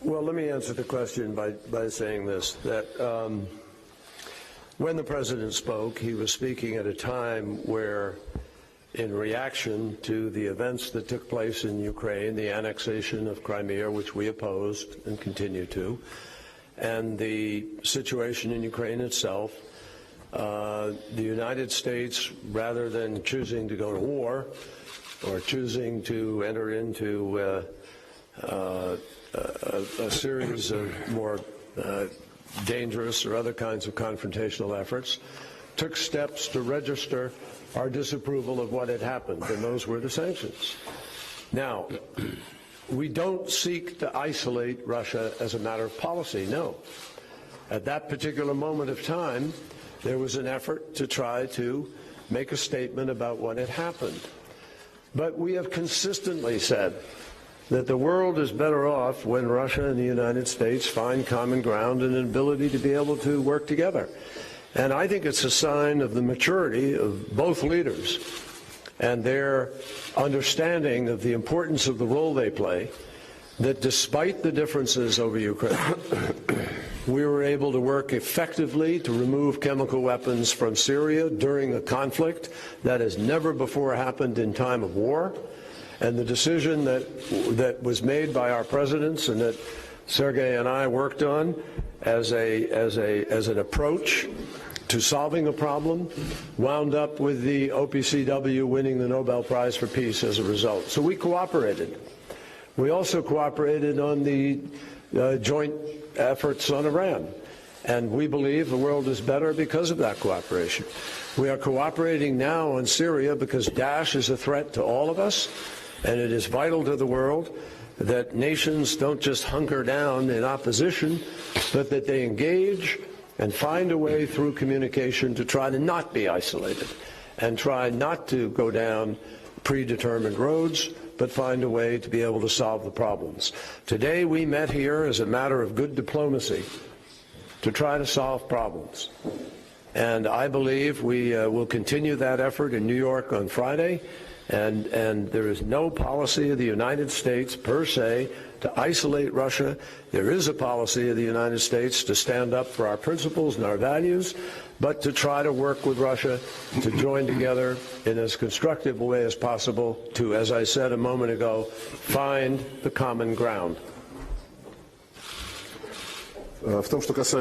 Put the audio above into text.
Well, let me answer the question by saying this, that when the president spoke, he was speaking at a time where, in reaction to the events that took place in Ukraine, the annexation of Crimea, which we opposed and continue to, and the situation in Ukraine itself, the United States, rather than choosing to go to war or choosing to enter into a series of more dangerous or other kinds of confrontational efforts, took steps to register our disapproval of what had happened, and those were the sanctions. Now, we don't seek to isolate Russia as a matter of policy, no. At that particular moment of time, there was an effort to try to make a statement about what had happened. But we have consistently said that the world is better off when Russia and the United States find common ground and an ability to be able to work together. And I think it's a sign of the maturity of both leaders and their understanding of the importance of the role they play, that despite the differences over Ukraine, we were able to work effectively to remove chemical weapons from Syria during a conflict that has never before happened in time of war. And the decision that was made by our presidents and that Sergei and I worked on as an approach to solving a problem wound up with the OPCW winning the Nobel Prize for Peace as a result. So we cooperated. We also cooperated on the joint efforts on Iran. And we believe the world is better because of that cooperation. We are cooperating now on Syria because Daesh is a threat to all of us. And it is vital to the world that nations don't just hunker down in opposition, but that they engage and find a way through communication to try to not be isolated and try not to go down predetermined roads, but find a way to be able to solve the problems. Today we met here as a matter of good diplomacy to try to solve problems. And I believe we will continue that effort in New York on Friday. And there is no policy of the United States per se to isolate Russia. There is a policy of the United States to stand up for our principles and our values, but to try to work with Russia to join together in as constructive a way as possible to, as I said a moment ago, find the common ground. В том, что касается